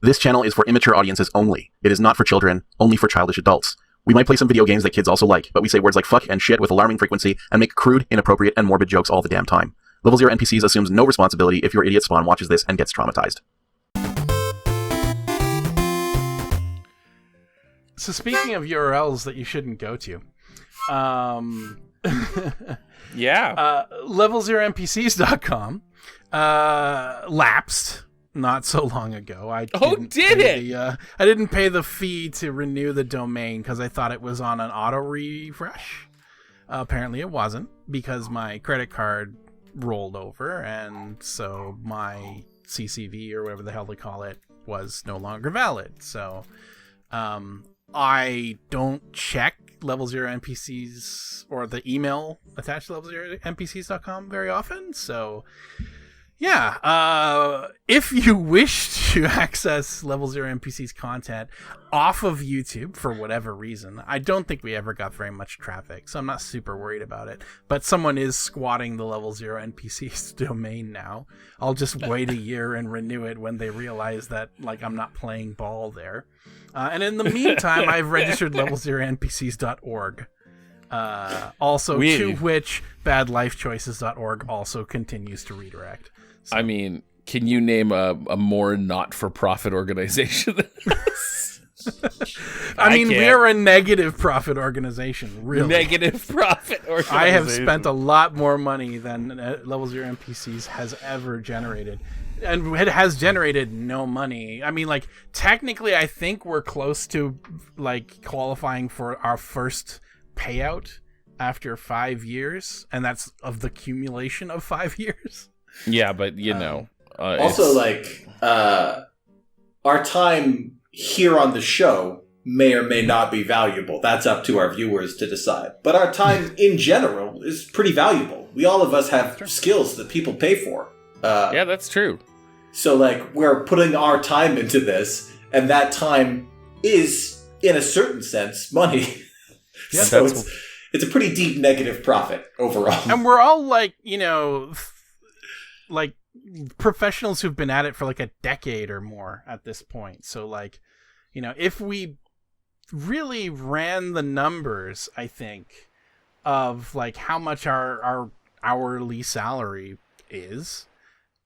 This channel is for immature audiences only. It is not for children, only for childish adults. We might play some video games that kids also like, but we say words like fuck and shit with alarming frequency and make crude, inappropriate, and morbid jokes all the damn time. Level 0 NPCs assumes no responsibility if your idiot spawn watches this and gets traumatized. So speaking of URLs that you shouldn't go to, level0npcs.com lapsed not so long ago. I didn't pay the fee to renew the domain because I thought it was on an auto refresh. Apparently it wasn't, because my credit card rolled over, and so my CCV, or whatever the hell they call it, was no longer valid. So I don't check Level 0 NPCs or the email attached to level0npcs.com very often. So yeah, if you wish to access Level 0 NPCs content off of YouTube for whatever reason, I don't think we ever got very much traffic, so I'm not super worried about it. But someone is squatting the Level 0 NPCs domain now. I'll just wait a year and renew it when they realize that, like, I'm not playing ball there. And in the meantime, I've registered level0npcs.org. Also, to which badlifechoices.org also continues to redirect. So. I mean, can you name a more not-for-profit organization than this? I mean, we're a negative profit organization, really. Negative profit organization. I have spent a lot more money than Level 0 NPCs has ever generated. And it has generated no money. I mean, like, technically, I think we're close to, like, qualifying for our first payout after 5 years. And that's of the accumulation of 5 years. Yeah, but, you know. Also, like, our time here on the show may or may not be valuable. That's up to our viewers to decide. But our time in general is pretty valuable. All of us have skills that people pay for. Yeah, that's true. So, like, we're putting our time into this, and that time is, in a certain sense, money. Yeah, so it's a pretty deep negative profit overall. And we're all, like, you know, like, professionals who've been at it for, like, a decade or more at this point. So, like, you know, if we really ran the numbers, I think, of, like, how much our hourly salary is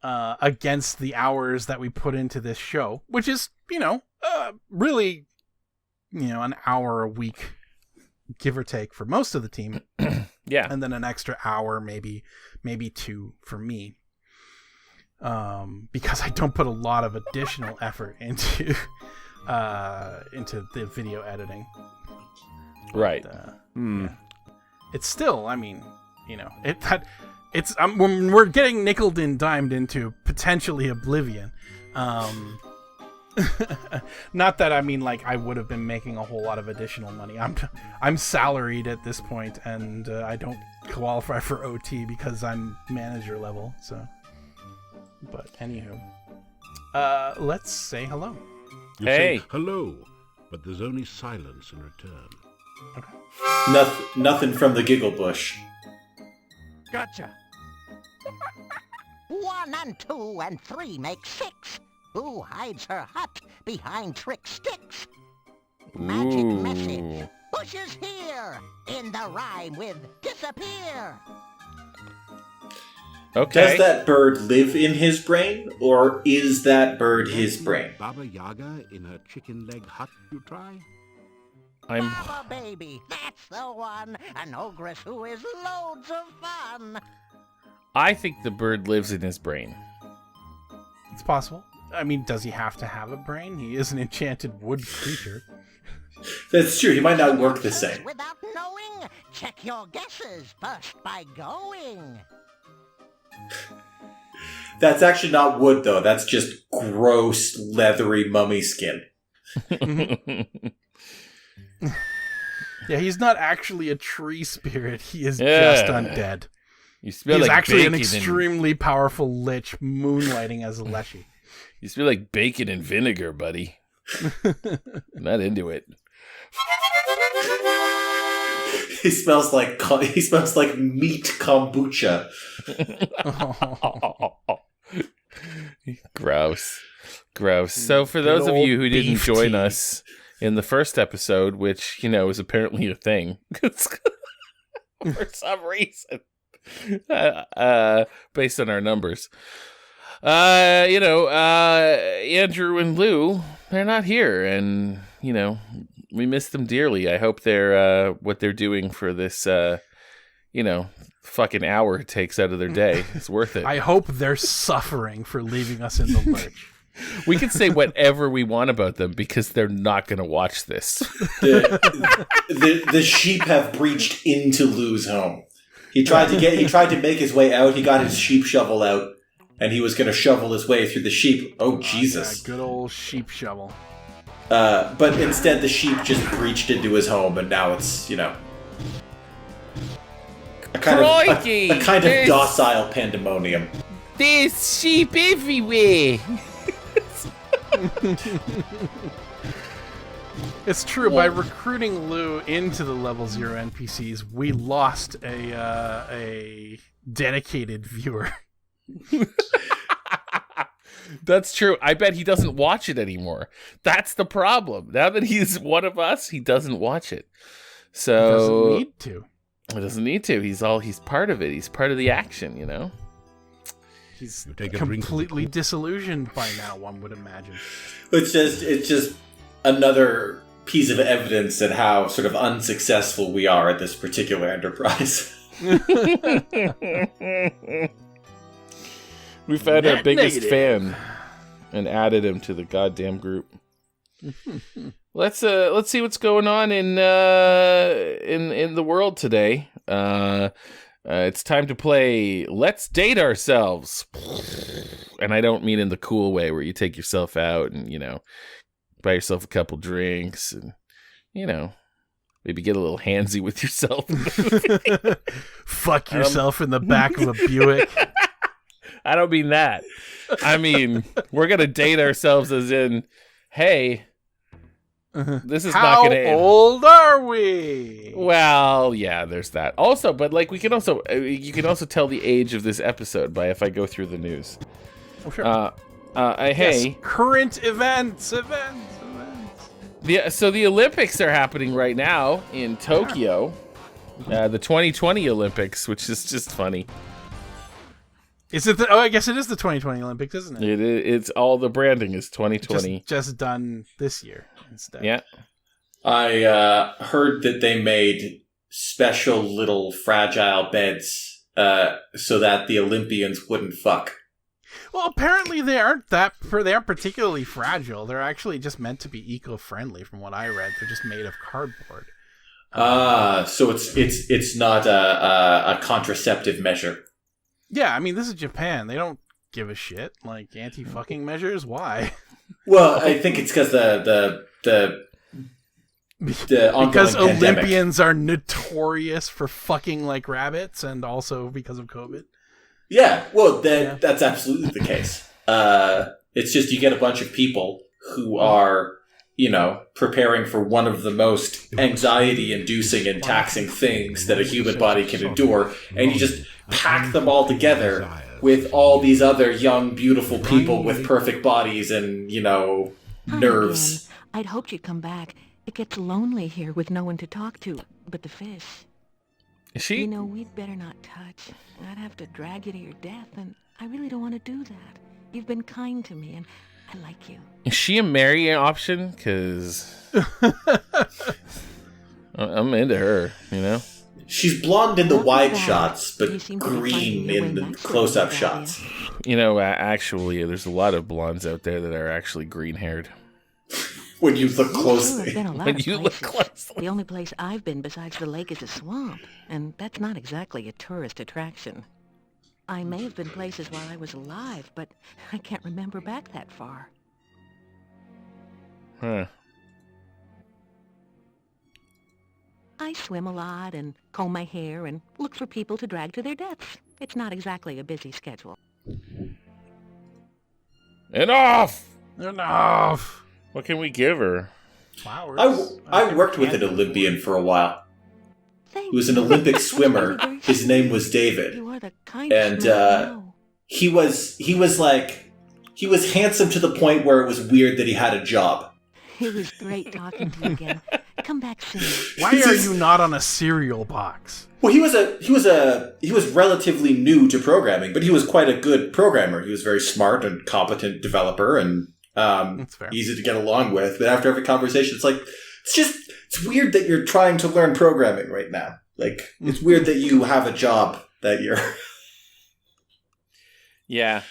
against the hours that we put into this show, which is, you know, really, you know, an hour a week, give or take, for most of the team. Yeah. And then an extra hour, maybe 2 for me. Because I don't put a lot of additional effort into the video editing. Right. But, yeah. It's still, I mean, you know, it's when we're getting nickeled and dimed into potentially oblivion. Not that, I mean, like, I would have been making a whole lot of additional money. I'm salaried at this point, and I don't qualify for OT because I'm manager level. So, but anywho, let's say hello. You say hello, but there's only silence in return. Okay. Nothing from the giggle bush. Gotcha. 1 and 2 and 3 make 6. Who hides her hut behind trick sticks? Magic message. Bushes here. In the rhyme with disappear. Okay. Does that bird live in his brain, or is that bird his brain? Baba Yaga in her chicken leg hut, you try? Baba baby, that's the one. An ogress who is loads of fun. I think the bird lives in his brain. It's possible. I mean, does he have to have a brain? He is an enchanted wood creature. That's true. He might not work the same. Without knowing, check your guesses first by going. That's actually not wood, though. That's just gross, leathery mummy skin. Yeah, he's not actually a tree spirit. He is just undead. He's like actually an extremely powerful lich moonlighting as a leshy. You smell like bacon and vinegar, buddy. Not into it. He smells like meat kombucha. Gross. So for those of you who didn't join us in the first episode, which, is apparently a thing for some reason, based on our numbers, Andrew and Lou, they're not here, and, we miss them dearly. I hope they're, what they're doing for this, fucking hour it takes out of their day. It's worth it. I hope they're suffering for leaving us in the lurch. We can say whatever we want about them because they're not going to watch this. The sheep have breached into Lou's home. He tried to make his way out. He got his sheep shovel out, and he was going to shovel his way through the sheep. Oh, Jesus. Yeah, good old sheep shovel. But instead, the sheep just breached into his home, and now it's, a kind of docile pandemonium. There's sheep everywhere. It's true. By recruiting Lou into the level 0 NPCs, we lost a dedicated viewer. That's true. I bet he doesn't watch it anymore. That's the problem. Now that he's one of us, he doesn't watch it. So he doesn't need to. He's part of it. He's part of the action, He's completely disillusioned by now, one would imagine. It's just another piece of evidence at how sort of unsuccessful we are at this particular enterprise. We found our biggest fan and added him to the goddamn group. Let's see what's going on in the world today. It's time to play Let's Date Ourselves. And I don't mean in the cool way where you take yourself out and, buy yourself a couple drinks and, maybe get a little handsy with yourself. Fuck yourself in the back of a Buick. I don't mean that. I mean, we're going to date ourselves as in, hey, this is not going to end. How old are we? Well, yeah, there's that. Also, but you can also tell the age of this episode by if I go through the news. Oh, sure. Hey, current events. So the Olympics are happening right now in Tokyo. The 2020 Olympics, which is just funny. Is it? I guess it is the 2020 Olympics, isn't it? It's all the branding is 2020. Just done this year instead. Yeah. I heard that they made special little fragile beds so that the Olympians wouldn't fuck. Well, apparently they aren't particularly fragile. They're actually just meant to be eco-friendly, from what I read. They're just made of cardboard. So it's not a contraceptive measure. Yeah, I mean, this is Japan. They don't give a shit. Like, anti-fucking measures? Why? Well, I think it's because the because ongoing pandemic. Olympians are notorious for fucking like rabbits, and also because of COVID. Yeah, well, that's absolutely the case. It's just you get a bunch of people who are, preparing for one of the most anxiety-inducing and taxing things that a human body can endure, and you just pack them all together with all these other young, beautiful people with perfect bodies and, nerves. Hi, I'd hoped you'd come back. It gets lonely here with no one to talk to but the fish. Is she? We'd better not touch. I'd have to drag you to your death, and I really don't want to do that. You've been kind to me, and I like you. Is she a marry option? Because I'm into her, She's blonde in the wide shots, but green in the close-up shots. Actually, there's a lot of blondes out there that are actually green-haired. When you look closely. The only place I've been besides the lake is a swamp, and that's not exactly a tourist attraction. I may have been places while I was alive, but I can't remember back that far. Huh. I swim a lot and comb my hair and look for people to drag to their deaths. It's not exactly a busy schedule. Enough! What can we give her? Flowers. I worked with an Olympian for a while. He was an Olympic swimmer. His name was David. You are the kind and he was like He was handsome to the point where it was weird that he had a job. It was great talking to you again. Come back soon. Why are you not on a cereal box? Well, he was relatively new to programming, but he was quite a good programmer. He was very smart and competent developer, and That's fair. easy to get along with. But after every conversation, it's like it's weird that you're trying to learn programming right now. Like, it's weird that you have a job that you're. Yeah.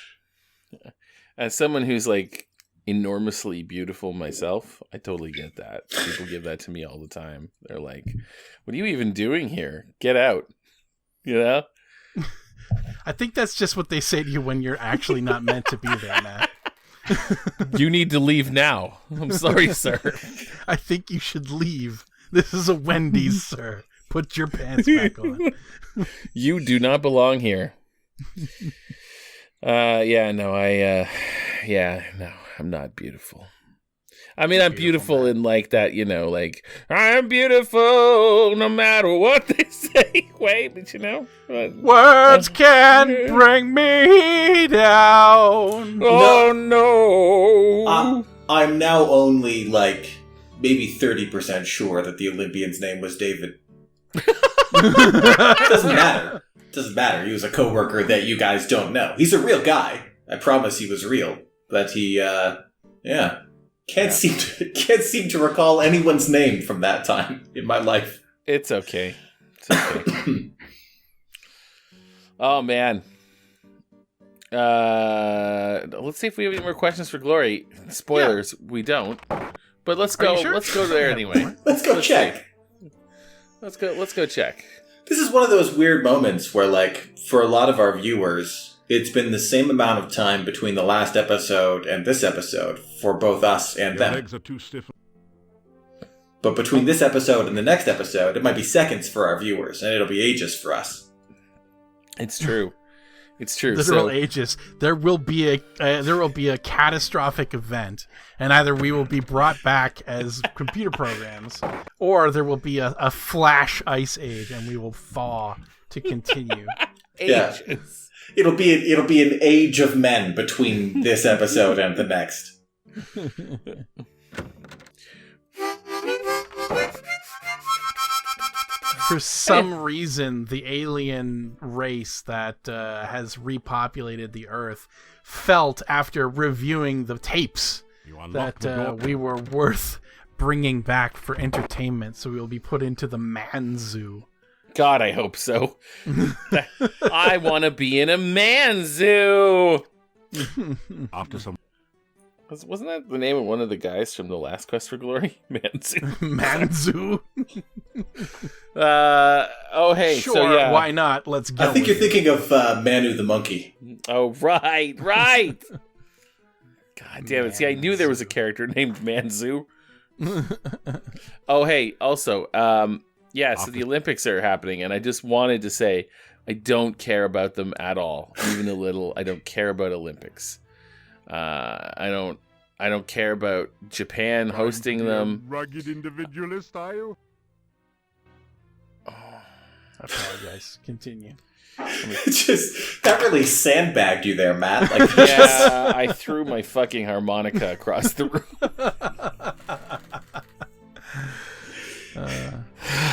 As someone who's like enormously beautiful myself, I totally get that. People give that to me all the time. They're like, "What are you even doing here? Get out." You know? I think that's just what they say to you when you're actually not meant to be there, Matt. You need to leave now. I'm sorry, sir. I think you should leave. This is a Wendy's, sir. Put your pants back on. You do not belong here. I'm not beautiful. I mean, I'm beautiful in like that, you know, like, I'm beautiful no matter what they say. Wait, but you know. Words can bring me down. Oh, no. I'm now only, like, maybe 30% sure that the Olympian's name was David. Doesn't matter. Doesn't matter. He was a coworker that you guys don't know. He's a real guy. I promise he was real. But he, can't seem to recall anyone's name from that time in my life. It's okay. It's okay. Oh, man. Let's see if we have any more questions for Glory. Spoilers, we don't. But let's go. Sure? Let's go there anyway. Let's go check. Let's go check. This is one of those weird moments where, like, for a lot of our viewers, it's been the same amount of time between the last episode and this episode for both us and Your them. legs are too stiff. But between this episode and the next episode, it might be seconds for our viewers, and it'll be ages for us. It's true. It's true. Literal ages. There will be a catastrophic event, and either we will be brought back as computer programs, or there will be a flash ice age, and we will thaw to continue. Ages. Yeah. It'll be an age of men between this episode and the next. For some reason, the alien race that has repopulated the Earth felt, after reviewing the tapes, You unlock the door. that we were worth bringing back for entertainment, so we will be put into the man zoo. God, I hope so. I want to be in a man zoo. After some Wasn't that the name of one of the guys from the last Quest for Glory? Man zoo. Man zoo? Oh, hey. Sure, so yeah. why not? Let's go. I think with you're it. thinking of Manu the monkey. Oh, right. God damn it. See, I knew there was a character named Manzu. Oh, hey, also, so the Olympics are happening, and I just wanted to say I don't care about them at all, even a little. I don't care about Olympics. I don't care about Japan hosting them. rugged individualist, are you? I apologize. Continue. Just that really sandbagged you there, Matt. Like, Yeah, I threw my fucking harmonica across the room.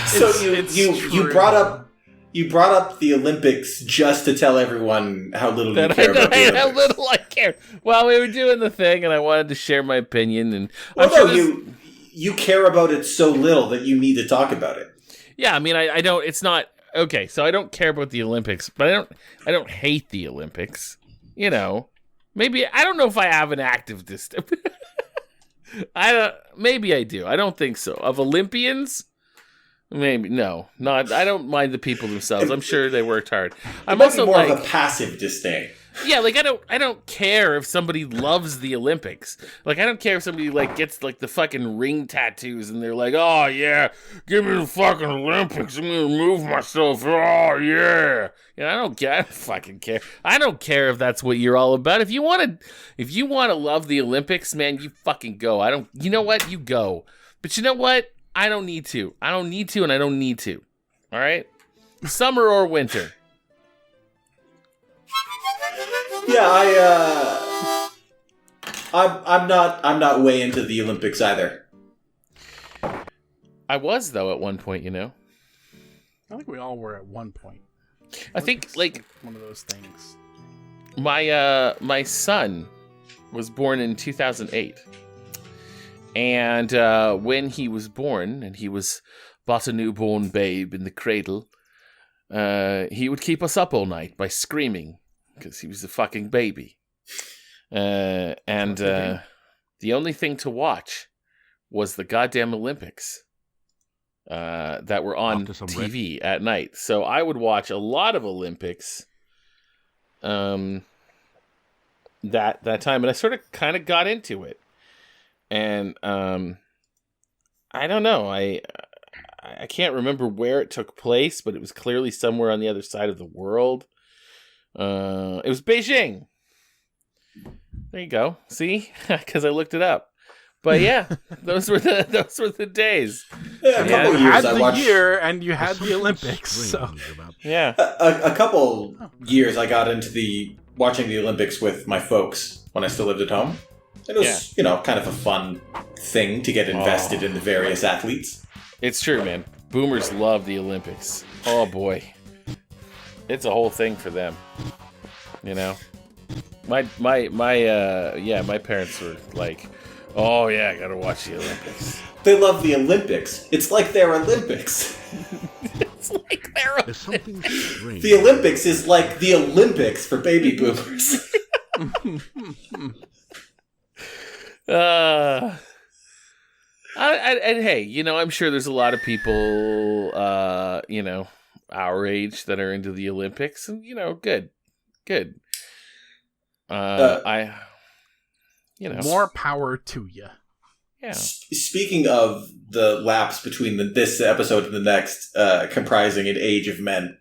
so It's you true. brought up the Olympics just to tell everyone how little you That care about the how Olympics. little I care. Well, we were doing the thing, and I wanted to share my opinion. And Well, I'm sure no, this- you care about it so little that you need to talk about it. yeah, I mean, I don't. It's not okay. So I don't care about the Olympics, but I don't hate the Olympics. You know, maybe I don't know if I have an active distance. Maybe I do. I don't think so. Of Olympians. Maybe no, not. I don't mind the people themselves. I'm sure they worked hard. I'm Might also be more like, of a passive disdain. yeah, like I don't care if somebody loves the Olympics. Like I don't care if somebody like gets like the fucking ring tattoos and they're like, oh yeah, give me the fucking Olympics. I'm gonna remove myself. Oh yeah. You know, I don't care. I don't fucking care. I don't care if that's what you're all about. If you want to love the Olympics, man, you fucking go. I don't. You know what? You go. But you know what? I don't need to. I don't need to, and I don't need to. All right? Summer or winter. Yeah, I'm not way into the Olympics either. I was though at one point, you know. I think we all were at one point. I think like one of those things. My son was born in 2008, and when he was born, and he was but a newborn babe in the cradle, he would keep us up all night by screaming because he was a fucking baby. And the only thing to watch was the goddamn Olympics that were on TV at night. So I would watch a lot of Olympics that time, and I sort of kind of got into it. And I don't know, I can't remember where it took place, but it was clearly somewhere on the other side of the world. It was Beijing. There you go. See, because I looked it up. But yeah, those were the days. Yeah, a couple You years had I the watched. year, and you had the Olympics. So Yeah, A couple years I got into watching the Olympics with my folks when I still lived at home. It was, kind of a fun thing to get invested in the various athletes. it's true, man. Boomers love the Olympics. Oh boy, it's a whole thing for them. You know, my parents were like, "Oh yeah, I gotta watch the Olympics." They love the Olympics. It's like they're Olympics. It's like they're There's something strange. The Olympics is like the Olympics for baby boomers. And hey, I'm sure there's a lot of people, our age that are into the Olympics, and good. more power to you. Yeah. Speaking of the lapse between this episode and the next, comprising an age of men,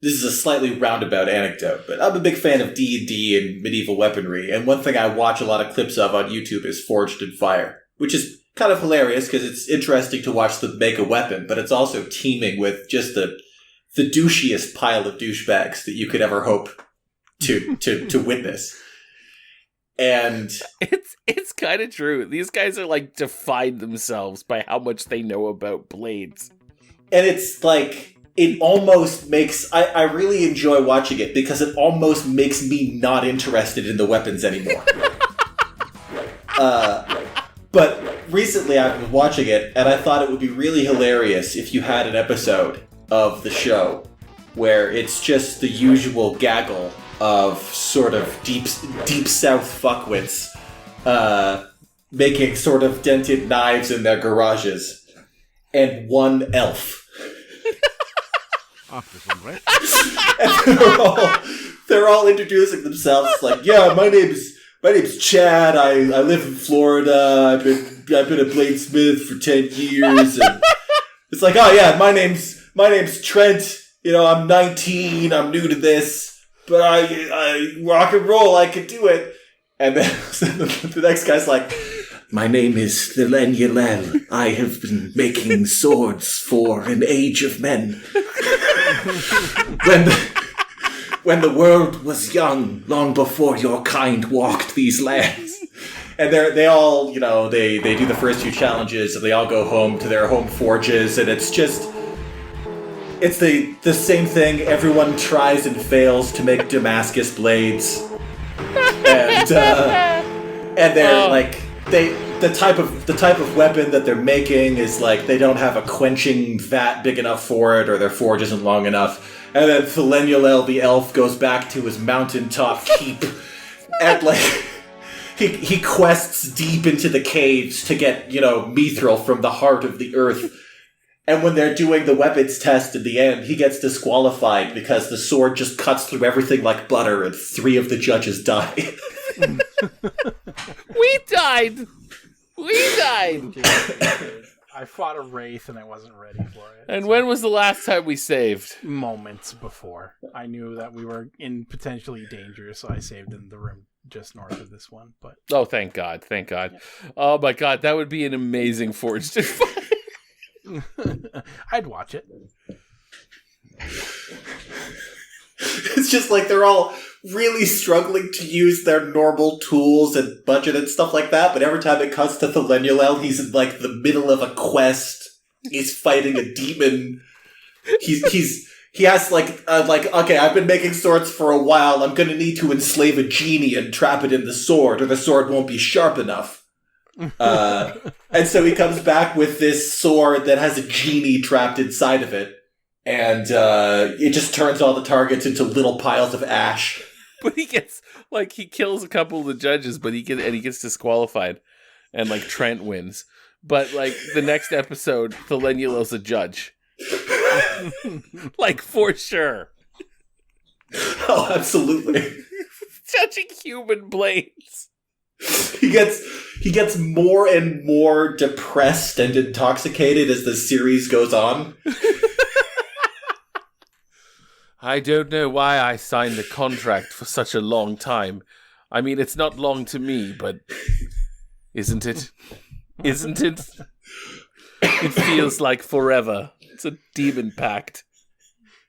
this is a slightly roundabout anecdote, but I'm a big fan of D&D and medieval weaponry, and one thing I watch a lot of clips of on YouTube is Forged in Fire, which is kind of hilarious because it's interesting to watch them make a weapon, but it's also teeming with just the douchiest pile of douchebags that you could ever hope to witness. And it's kind of true. These guys are like defined themselves by how much they know about blades. And it's like, it almost makes, I really enjoy watching it because it almost makes me not interested in the weapons anymore. But recently I've been watching it, and I thought it would be really hilarious if you had an episode of the show where it's just the usual gaggle of sort of deep south fuckwits making sort of dented knives in their garages, and one elf. After some rest. And they're all introducing themselves like, yeah, my name's Chad. I live in Florida. I've been a bladesmith for 10 years, and it's like, oh yeah, my name's Trent. I'm 19. I'm new to this. But I rock and roll, I could do it. And then the next guy's like, my name is Thilenielel. I have been making swords for an age of men. When the world was young, long before your kind walked these lands. And they all, they do the first few challenges, and they all go home to their home forges, and it's just... It's the same thing. Everyone tries and fails to make Damascus blades, and they're like the type of weapon that they're making is like they don't have a quenching vat big enough for it, or their forge isn't long enough. And then Thilenielel the elf goes back to his mountaintop keep, and like he quests deep into the caves to get mithril from the heart of the earth. And when they're doing the weapons test in the end, he gets disqualified because the sword just cuts through everything like butter, and 3 of the judges die. We died! I fought a wraith and I wasn't ready for it. And when was the last time we saved? Moments before. I knew that we were in potentially danger, so I saved in the room just north of this one. But oh, thank God. Yeah. Oh my God, that would be an amazing Forged in Fire. I'd watch it. It's just like they're all really struggling to use their normal tools and budget and stuff like that, but every time it cuts to Thelenuel, he's in, like, the middle of a quest. He's fighting a demon. He has, okay, I've been making swords for a while. I'm gonna need to enslave a genie and trap it in the sword, or the sword won't be sharp enough. And so he comes back with this sword that has a genie trapped inside of it. And it just turns all the targets into little piles of ash. But he gets, he kills a couple of the judges, but he gets disqualified. And, Trent wins. But, the next episode, Thelenuel's a judge. For sure. Oh, absolutely. Judging human blades. He gets more and more depressed and intoxicated as the series goes on. I don't know why I signed the contract for such a long time. I mean, it's not long to me, but isn't it? Isn't it? It feels like forever. It's a demon pact.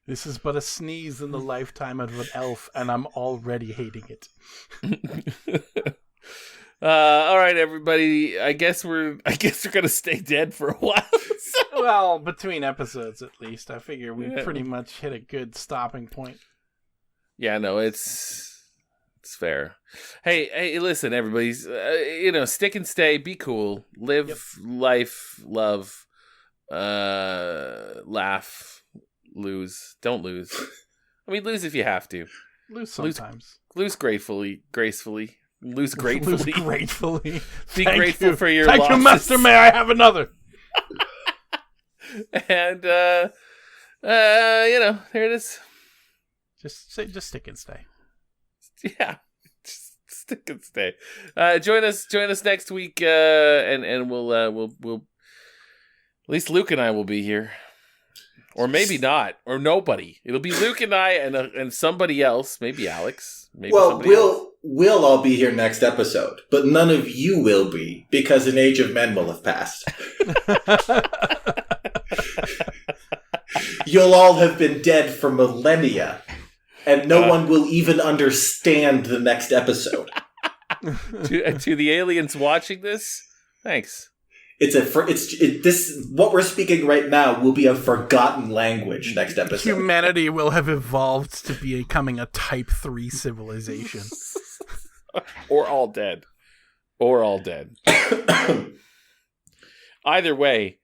This is but a sneeze in the lifetime of an elf, and I'm already hating it. All right, everybody. I guess we're gonna stay dead for a while. Well, between episodes, at least. I figure we pretty much hit a good stopping point. Yeah, no, it's fair. Hey, listen, everybody's stick and stay, be cool, live life, love, laugh, lose, don't lose. I mean, lose if you have to. Lose sometimes. Lose gracefully. Lose gratefully. Lose gratefully. Be grateful for your losses. Thank you, Master. May I have another? And there it is. Just stick and stay. Yeah, just stick and stay. Join us next week, and we'll at least Luke and I will be here, or maybe not, or nobody. It'll be Luke and I and somebody else, maybe Alex. Maybe we'll all be here next episode, but none of you will be because an age of men will have passed. You'll all have been dead for millennia, and no one will even understand the next episode. To the aliens watching this, thanks. What we're speaking right now will be a forgotten language next episode. Humanity will have evolved to becoming a Type 3 civilization. Or all dead. Either way,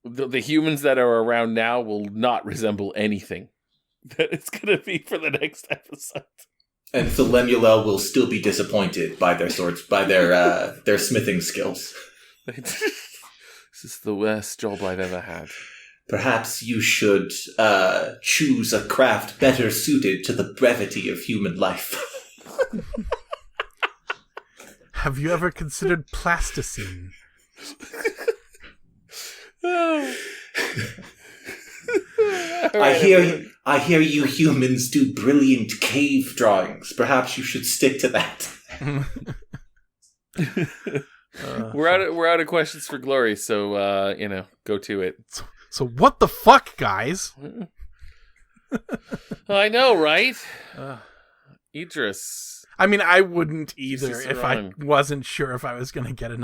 the humans that are around now will not resemble anything that it's going to be for the next episode. And Thelenuel will still be disappointed by their their smithing skills. This is the worst job I've ever had. Perhaps you should choose a craft better suited to the brevity of human life. Have you ever considered plasticine? I hear you humans do brilliant cave drawings. Perhaps you should stick to that. We're out of questions for Glory, so go to it. So what the fuck, guys? I know, right? Idris. I mean, I wouldn't either if I wasn't sure if I was going to get an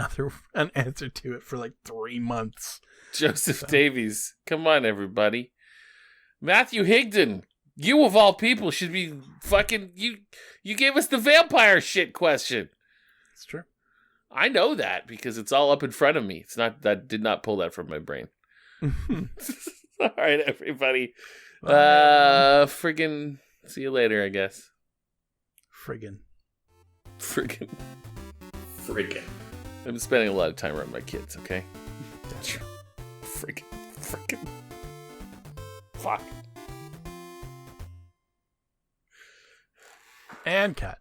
answer to it for 3 months. Joseph Davies. Come on, everybody. Matthew Higdon. You of all people should be fucking... You gave us the vampire shit question. It's true. I know that because it's all up in front of me. It's not... That did not pull that from my brain. All right, everybody. Friggin' see you later, I guess. Friggin'. I'm spending a lot of time around my kids, okay? That's true. Friggin'. Fuck. And cut.